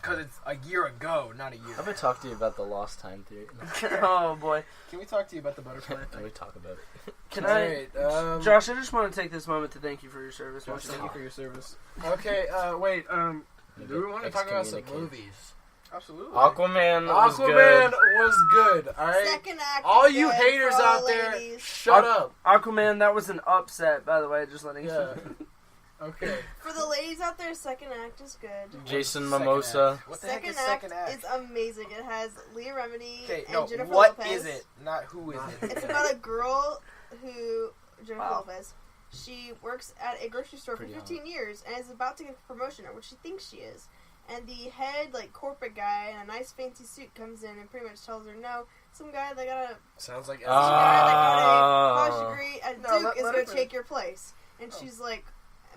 because it's a year ago, not a year. I'm gonna talk to you about the lost time theory. Oh boy. Can we talk to you about the butterfly Can thing? we talk about it? Can Josh, Josh, I just want to take this moment to thank you for your service. thank you for your service. Okay, wait, do we want to talk about some movies? Absolutely. Aquaman was Aquaman good. was good, alright? Second act. All is you good haters for all out there, ladies. shut up. Aquaman, that was an upset, by the way. Just letting you Yeah. Okay. For the ladies out there, second act is good. Jason Second Momoa. act. What the heck Second is act second act? is amazing. It has Leah Remini Okay, and no, Jennifer what Lopez. is it? Not who is it. It's about a girl who, Jennifer Wow. Lopez, she works at a grocery store for Pretty 15 years and is about to get a promotion, or what she thinks she is. And the head, corporate guy in a nice fancy suit comes in and pretty much tells her, no, some guy that got a Sounds like guy that got a college Oh. degree at No, Duke is let going her to take your place. And Oh. she's like,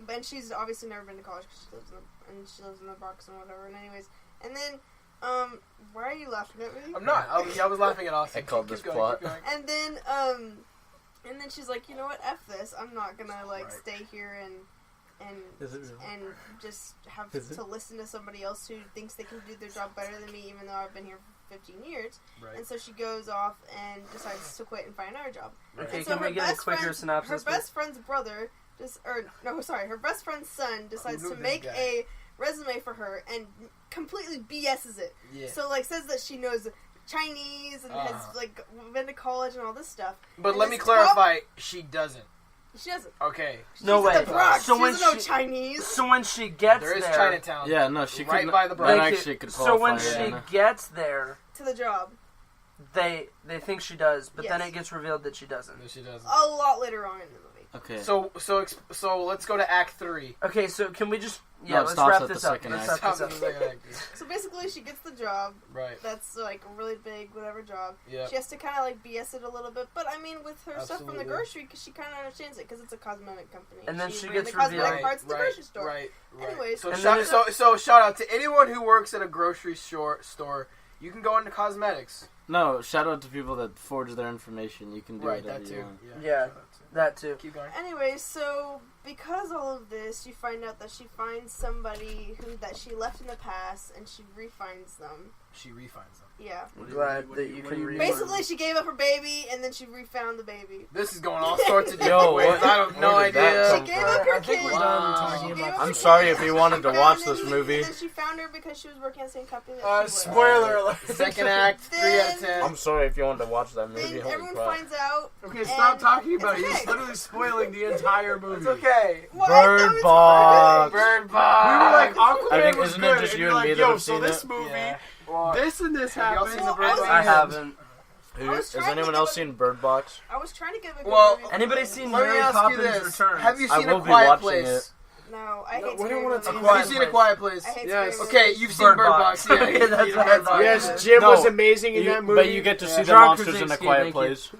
and she's obviously never been to college because she lives in the Bronx and whatever. And anyways, and then, why are you laughing at me? I'm not. I was laughing at Austin. I called Keep this going, plot. keep going. And then she's like, you know what, F this. I'm not gonna Right. stay here and Is it real? and just have Is it? to listen to somebody else who thinks they can do their job better than me, even though I've been here for 15 years. Right. And so she goes off and decides to quit and find another job. Okay, And so can we her get a best quicker friend- synopsis? Her best friend's brother her best friend's son decides knew to this make guy? a resume for her and completely BS's it. Yeah. So says that she knows Chinese and has been to college and all this stuff. But and let me this clarify, she doesn't. She doesn't. Okay. No She's way. in the Bronx. So she when doesn't know she- Chinese. So when she gets There is there, Chinatown. Yeah, no, she Right could. by the That Bronx. actually could so when qualify, she yeah. gets there, To the job. they think she does, but then Yes. it gets revealed that she doesn't. No, she doesn't. A lot later on in the movie. Okay. So let's go to Act 3. Okay, so can we just No, it let's stops wrap at this the up. second Let's act. wrap Stop this the up. second act. So basically, she gets the job. Right. That's a really big whatever job. Yeah. She has to kind of BS it a little bit, but I mean, with her stuff from the Absolutely. grocery, because she kind of understands it because it's a cosmetic company. And then she ran gets the cosmetic revealed. parts at the grocery store. Right. Anyways. So And shout, then so shout out to anyone who works at a grocery store. You can go into cosmetics. No, shout out to people that forge their information. You can do Right. whatever That you too. want. Yeah. shout out to- That too. Keep going. Anyways, so because all of this, you find out that she finds somebody that she left in the past, and she refines them. She refines them. Yeah. I'm glad that you can read. Basically, she gave up her baby, and then she refound the baby. This is going all sorts of Yo, different ways. what- I have no where did that idea. come She gave up her I think kid. we're done Wow. talking She gave about up I'm her sorry kid. if you wanted to And watch then this he- movie. And then she found her because she was working at the same company that she was. Spoiler alert. Second act, 3 out of 10. I'm sorry if you wanted to watch that movie. Then Holy everyone crap. finds out. Okay, stop and talking it's about it. You're okay. literally spoiling the entire movie. It's okay. What? Bird That was Box. Bird We Box. were like, Aquaman I think- was isn't it good. just and you you're and like, me that yo, have so seen this it? movie, Yeah. Well, this and this Have y'all happened. seen the Bird Well, Box? I haven't. Who, I was has trying to anyone give else it- seen Bird Box? I was trying to give a good Well, review. Anybody seen Let me Mary ask you Poppins this: Returns? Have you I seen will A be Quiet watching Place? No, I hate we don't scary wanna movies. talk Have Quiet you seen A Place. Quiet Place? I hate Yes. scary Okay, movies. you've seen Bird Bird Box. Box. Yeah, Okay, that's what I thought. Yes, Jim No. was amazing in that movie. But you get to see the John monsters in a Krasinski, quiet thank you. place.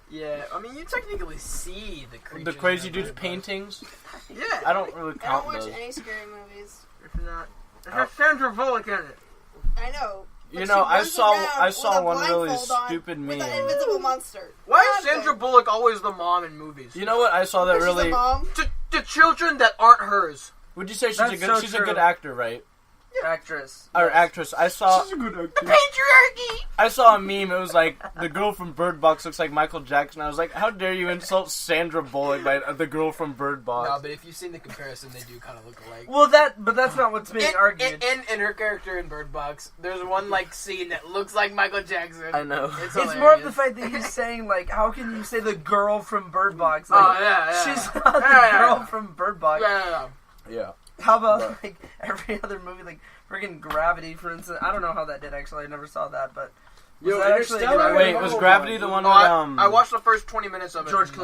Yeah, I mean, you technically see the creatures. The crazy in dude's Bird Box. paintings. Yeah. I don't really I don't count watch those. any scary movies. It's not. It has Sandra Bullock in it. I know. You But know, she I runs saw around with a one really blindfold on stupid with meme. an invisible monster. Why is Nothing. Sandra Bullock always the mom in movies? You know what? I saw that Because she's a really. mom. To children that aren't hers. Would you say she's That's a good? so She's true. a good actor, right? Actress. Or actress. I saw. She's a good actor. Patriarchy. I saw a meme. It was like the girl from Bird Box looks like Michael Jackson. I was like, how dare you insult Sandra Bullock by the girl from Bird Box? No, but if you've seen the comparison, they do kind of look alike. Well, but that's not what's being argued. And her character in Bird Box, there's one scene that looks like Michael Jackson. I know. It's It's more of hilarious. the fact that he's saying, how can you say the girl from Bird Box? Oh yeah. She's not the Yeah. girl from Bird Box. Yeah. Yeah. How about, every other movie, friggin' Gravity, for instance? I don't know how that did, actually. I never saw that, but... Was Yo, that actually Interstellar? good? Wait, Oh was my Gravity the God. one No, with I watched the first 20 minutes of it. George and,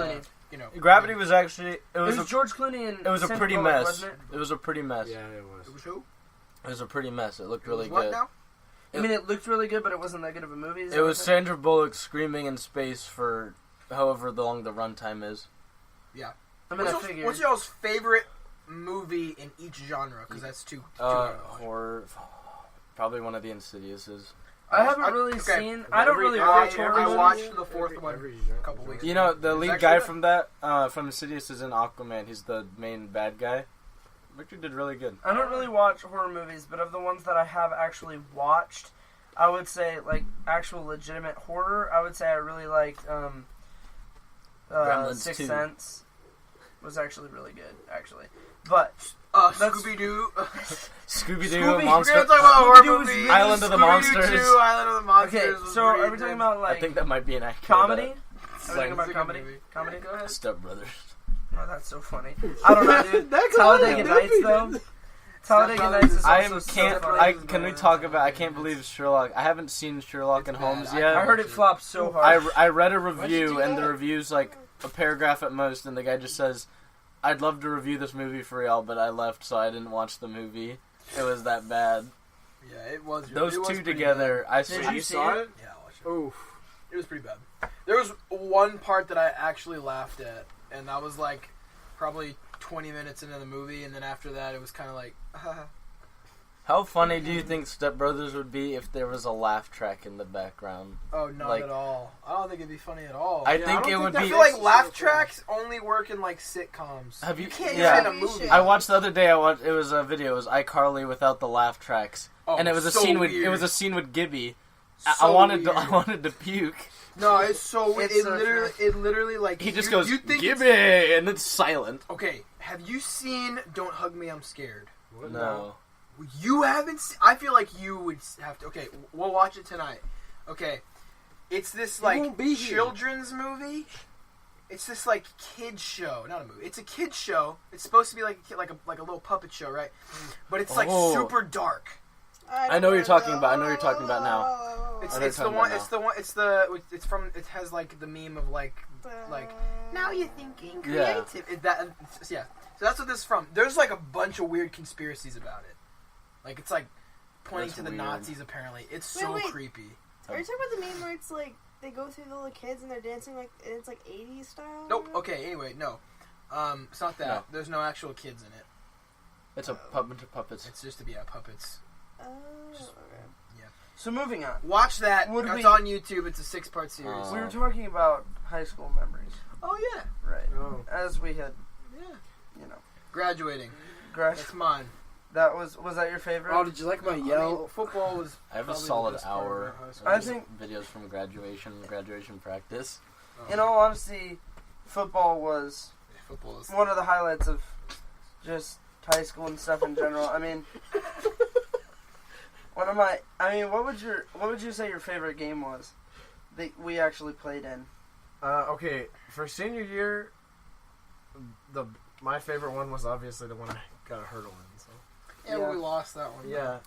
Clooney. Gravity was actually it It was was George Clooney and it was a Sandra pretty Bullock, mess. wasn't it? It was a pretty mess. Yeah, it was. It was who? It was a pretty mess. It looked It was really what good. now? I mean, it looked really good, but it wasn't that good of a movie. Is It that was what Sandra Bullock screaming in space for however long the runtime is. I mean, I figured. What's y'all's favorite movie in each genre? Because that's two. Horror. Probably one of the Insidiouses. I haven't really seen... I don't really I watch horror movies. watched the fourth one a couple weeks ago. You know, the It's lead actually guy good. from that, from Insidious is in Aquaman. He's the main bad guy. Victor did really good. I don't really watch horror movies, but of the ones that I have actually watched, I would say, like, actual legitimate horror, I would say I really liked Gremlins Sixth 2. Sense. Was actually really good, actually. But that's- Scooby-Doo. Scooby-Doo, Scooby- Monster. We're gonna talk about horror Scooby-Doo was movies. really- Island of the Monsters. 2, Island of the Monsters. Okay, was so pretty are we talking intense. about, I like, think that might be an accurate. comedy? Are we Like, talking about it's a good comedy? movie. Comedy? Go ahead. Step Brothers. Oh, that's so funny. I don't know, dude. That's Talladega all Nights, it though. is. Talladega Step Nights is Brothers. also so Can't. funny. Can we talk about? I can't believe Sherlock. I haven't seen Sherlock and It's Holmes bad. yet. I heard it flopped so hard. I read a Why'd you review, do and the that? review's like a paragraph at most, and the guy just says, "I'd love to review this movie for y'all, but I left, so I didn't watch the movie. It was that bad." Yeah, it was. Those it was two pretty together, I Did swear. you You see saw it? it? bad. Yeah, I watched it. Oof. It was pretty bad. There was one part that I actually laughed at, and that was like probably 20 minutes into the movie, and then after that, it was kind of like, How funny do you think Step Brothers would be if there was a laugh track in the background? oh, not Like- at all. I don't think it'd be funny at all. I Yeah, I think don't it think would that I be. feel like laugh tracks only work in like sitcoms. Have you- can't yeah. use it in a movie. I watched the other day. It was a video. It was iCarly without the laugh tracks, Oh, and it was a so scene with weird. it was a scene with Gibby. I So wanted weird. I wanted to puke. No, it's so weird. It's It so literally like He just you- goes You think Gibby, it's- and it's silent. Okay, have you seen "Don't Hug Me, I'm Scared"? No. You haven't. I feel like you would have to. Okay, we'll watch it tonight. Okay, it's this like won't be here. children's movie. It's this like kids show, not a movie. It's a kids show. It's supposed to be like like a little puppet show, right? But it's like Oh. super dark. I know what you're talking about. I know what you're talking about now. It's I know it's the what you're one. talking It's the one. It's the. It's from. It has like the meme of like now you're thinking Yeah. creative. Yeah. So that's what this is from. There's like a bunch of weird conspiracies about it. Like it's like pointing That's to the weird. Nazis. Apparently, it's Wait, so wait. creepy. Are you talking about the meme where it's like they go through the little kids and they're dancing like and it's like 80s style? Nope. Okay. Anyway, no. It's not that. No. There's no actual kids in it. It's a bunch of puppets. It's just to be puppets. Oh, okay. So moving on. Watch that. Would It's we- on YouTube. It's a 6-part series. We were talking about high school memories, Oh yeah. right? Oh. As we had, Yeah. you know, Graduating. Gresh. That's mine. That was that your favorite? Oh, did you like my I yell? mean, football was. I have a probably the solid best part of hour. high school. I of think- videos from graduation practice. In all honesty, football was Football is. one of the highlights of just high school and stuff in general. I mean, what would you say your favorite game was that we actually played in? Okay, for senior year, my favorite one was obviously the one I got a hurdle in. So Yeah, Yeah. we lost that one. yeah,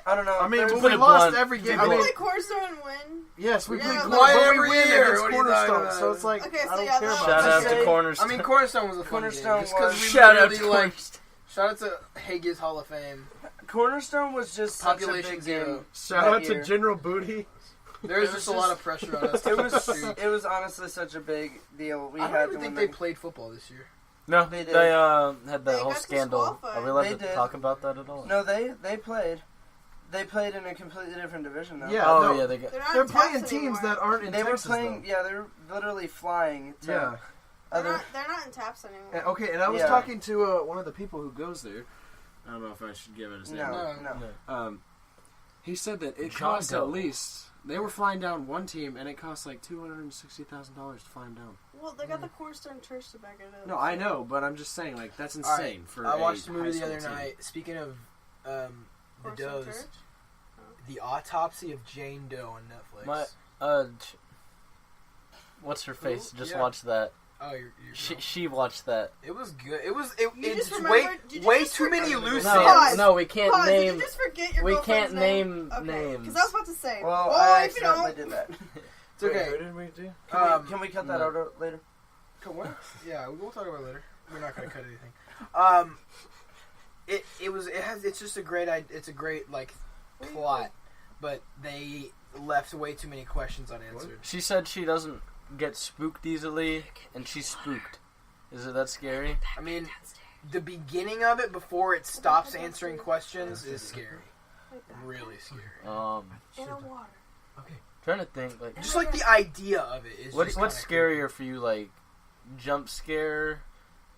I don't know. I mean There to was- put we it lost blunt, every game. to I You put mean, play Cornerstone and win? yes, we Yeah, played. but- But Why we every win year? against What are you talking Cornerstone, about? so it's like Okay, so I don't yeah, care that- about Shout that. out say- to Cornerstone. I mean, Cornerstone was a fun Cornerstone game. Just 'cause was- we Shout out really, to like. Cornerstone. Shout out to Hague's Hall of Fame. Cornerstone was just such a Population big zero. game. Shout that out to year. General Booty. There's It was just a lot of pressure on us. It was to it was honestly such a big deal. We I had don't to even think win they played football this year. No, They they, did. had They that whole got scandal. disqualified. Are we allowed They to did. talk about that at all? No, they played. They played in a completely different division though. Yeah, Oh no, yeah, they got. They're not They're in Texas playing teams anymore. that aren't in They were Texas, playing. though. Yeah, they were literally flying to Yeah. other. They're not in Taps anymore. And, okay, and I was Yeah. talking to one of the people who goes there. I don't know if I should give it his name. No, No. no. He said that it John costs Doe. at least. They were flying down one team, and it cost like $260,000 to fly them down. Well, they got the Cornerstone Church to back it up. No, I know, but I'm just saying, like that's All insane right, for. I watched a a movie high the school other team. night. Speaking of the Cornerstone Does, Church? The Autopsy of Jane Doe on Netflix. My what's her face? Just Yeah. watched that. Oh, you're She watched that. it was good. It was. You It's just way remembered- did you way just too many remember- loose No, ends. Pause. no, we can't Pause, did name. you just forget your we girlfriend's can't name Okay, names. because I was about to say. Well, oh, I if you accidentally don't. did that. It's okay. Wait, who did we do? Can we cut that no. out later? What? Yeah, we'll talk about it later. We're not gonna cut anything. It's just a great. It's a great like plot, but they left way too many questions unanswered. She said she doesn't get spooked easily, and she's spooked. Is it that scary? I mean, the beginning of it before it stops answering questions is scary. Really scary. In a water. Trying to think like Just like the idea of it is. what's just kinda scarier for you, like jump scare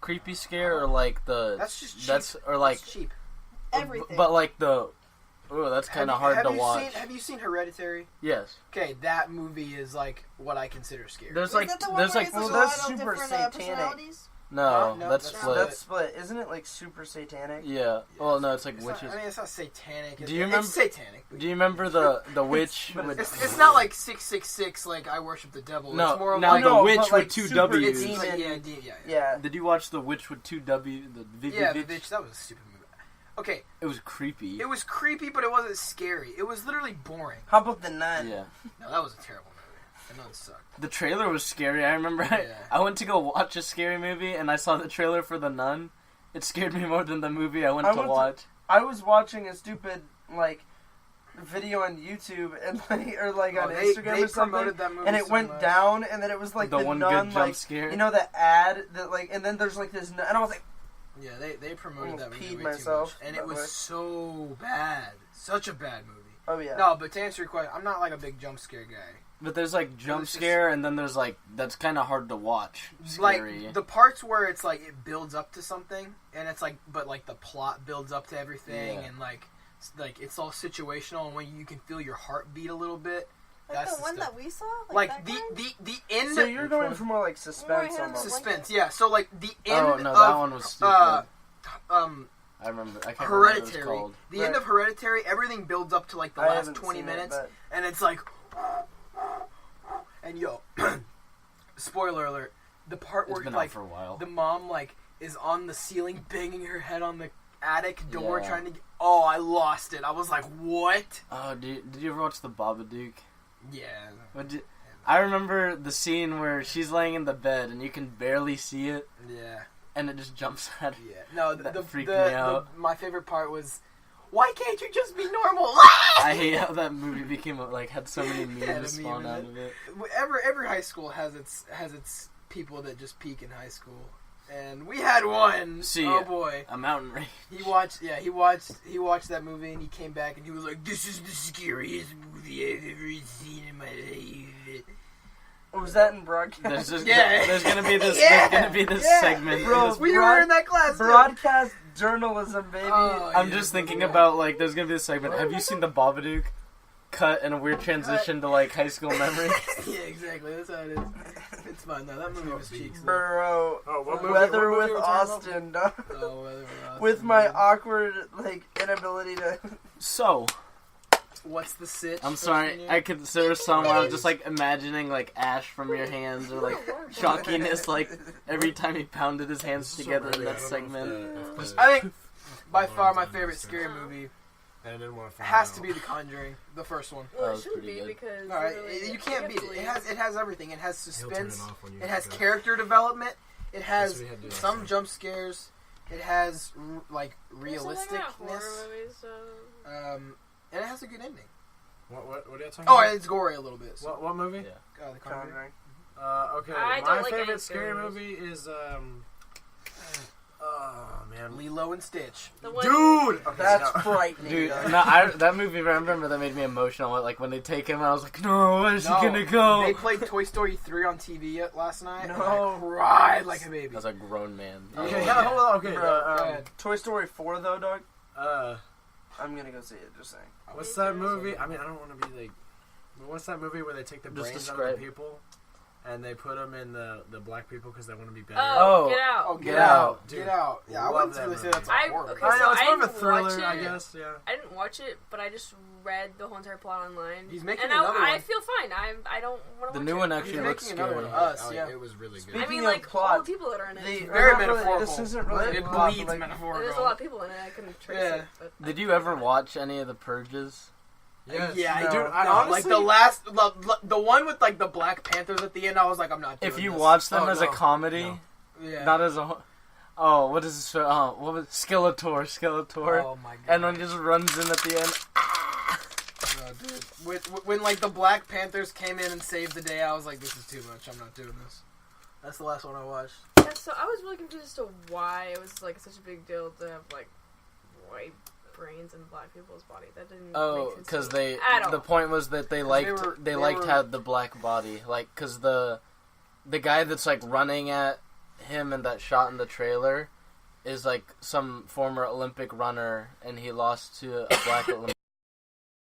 creepy scare or like the That's just cheap. that's or like It's cheap. Everything. but like the that's kind of hard to watch. Have you seen Hereditary? Yes. Okay, that movie is like what I consider scary. There's Is like that the one there's where like he's, like, Well, that's a lot of super different, satanic. personalities? no, No, that's that's split. That's split. Isn't it like super satanic? Yeah. Well, no, it's like It's witches. not, I mean, it's not satanic. Do you It's remember- satanic. But Do you remember the witch? But with, it's not like 666. Like I worship the devil. No, it's more of now like the No, witch but, like, with two super W's. demon- Like, yeah. Yeah. Did you watch the witch with two W? The Yeah, the Witch? bitch. That was a stupid movie. Okay, It was creepy. it was creepy, but it wasn't scary. It was literally boring. How about the nun? Yeah. No, that was a terrible movie. The Nun sucked. The trailer was scary. I remember Yeah. I went to go watch a scary movie and I saw the trailer for The Nun. It scared me more than the movie I went to watch. I was watching a stupid like video on YouTube and like or like on Instagram they or something, promoted that movie and it so went much. down, and then it was like The the one nun, good jump like scare? you know the ad that like, and then there's like this, nun, and I was like, Yeah, they promoted Almost that movie peed way myself too much, and that it was way. so bad. Such a bad movie. oh yeah, No, but to answer your question, I'm not like a big jump scare guy. But there's like jump was just- scare and then there's like that's kind of hard to watch. Scary. Like the parts where it's like it builds up to something, and it's like, but like the plot builds up to everything, Yeah. and like it's all situational, and when you can feel your heart beat a little bit. Like That's the the one stuff. that we saw? Like that kind? the end. so you're going one? for more like More suspense him almost. suspense, yeah. So like the end Oh no, of that one was stupid. I remember. I can't remember what it was Hereditary. called. The end Right. of Hereditary, everything builds up to like the I last haven't 20 seen it, minutes, but- and it's like, and yo, spoiler alert, the part It's where been like out for a while. the mom like is on the ceiling banging her head on the attic door Yeah. trying to get, oh, I lost it. I was like, what? Oh, did you ever watch the Babadook? Yeah. I remember the scene where she's laying in the bed and you can barely see it, Yeah. and it just jumps at her. Yeah. No, That freaked me out. my favorite part was, why can't you just be normal? I hate how that movie became like had so many Yeah, memes the spawn meme out in of it. Every high school has its people that just peak in high school, and we had one. See, oh boy, A Mountain Range. he watched that movie, and he came back and he was like, "This is the scariest movie I've ever seen in my life." Was that in broadcast? There's just Yeah. there's gonna be this Yeah. there's gonna be this Yeah. segment. Bro, this- We were in that class. too. Broadcast journalism, baby. Oh, I'm yeah. just thinking about like there's gonna be this segment. Have you seen the Babadook? Cut and a weird transition to like high school memory. Yeah, exactly. That's how it is. It's fine though. That movie was cheeks. though. Bro, Oh, what movie? Weather what movie with are we talking about? Austin, dog. Oh, whether or not- With my awkward like inability to. So What's the sitch? I'm sorry. I could there was some where I was just like imagining like ash from your hands or like shockiness like every time he pounded his hands together in that segment. I think by far my favorite scary movie I didn't want to find has out. to be The Conjuring, the first one. That Well, it was shouldn't pretty be good. because All right, literally you can't beat it. you It have has everything. It has He'll turn it suspense. off when you It has go. character development. It That's has what we had to do last some time. jump scares. It has like There's something about horror realisticness. movies, so And it has a good ending. What are you talking Oh, about? and it's gory a little bit. So. What movie? Yeah. The Conjuring. Conjuring. Okay, I my don't like any favorite scary scary movie is oh man, Lilo and Stitch. the one. dude. Okay, That's no. frightening. Dude, dog. no, that movie. I remember that made me emotional. Like when they take him, I was like, "No, where's No, he gonna go?" They played Toy Story 3 on TV last night. and No. I cried like a baby. As a grown man. Okay, Yeah. yeah, hold on. Okay, Bro, go ahead. Toy Story 4 though, dog. I'm gonna go see it. Just saying. what's that movie? I mean, I don't want to be like, but what's that movie where they take the Just brains out of the describe- people and they put them in the black people because they want to be better? Oh, Oh. get out! Oh, get Get out. out. Dude, Get out. Yeah, I love wouldn't that really say movie. that's a I- horror. okay, I know so it's I more of a didn't thriller, watch I it. guess. Yeah. I didn't watch it, but I just read the whole entire plot online. He's making and another I one. feel fine. I don't want to The watch new it. one He's actually looks making another scary. one. Us, yeah. It was really good. I Speaking mean, of like plot, all the people that are in it. The- Very not really- metaphorical. This isn't really It plot, bleeds but, like, metaphorical. There's a lot of people in it. I couldn't trace Yeah. it. But Did you ever watch any of the Purges? Yes. Yeah, I No. do. I No, like honestly- the one with like the Black Panthers at the end. I was like, I'm not doing If you this. watch them Oh, as a no. comedy, No. yeah. not as a what is this? What was Skeletor? Oh my god. And when he just runs in at the end. No, dude. When like the Black Panthers came in and saved the day, I was like, this is too much. I'm not doing this. That's the last one I watched. yeah, so I was really confused as to why it was like such a big deal to have like white brains in black people's body. That didn't. Oh, make sense because to me they at all. the point was that they liked they they liked were- how the black body, like, because the guy that's like running at him in that shot in the trailer is like some former Olympic runner, and he lost to a black Olympic.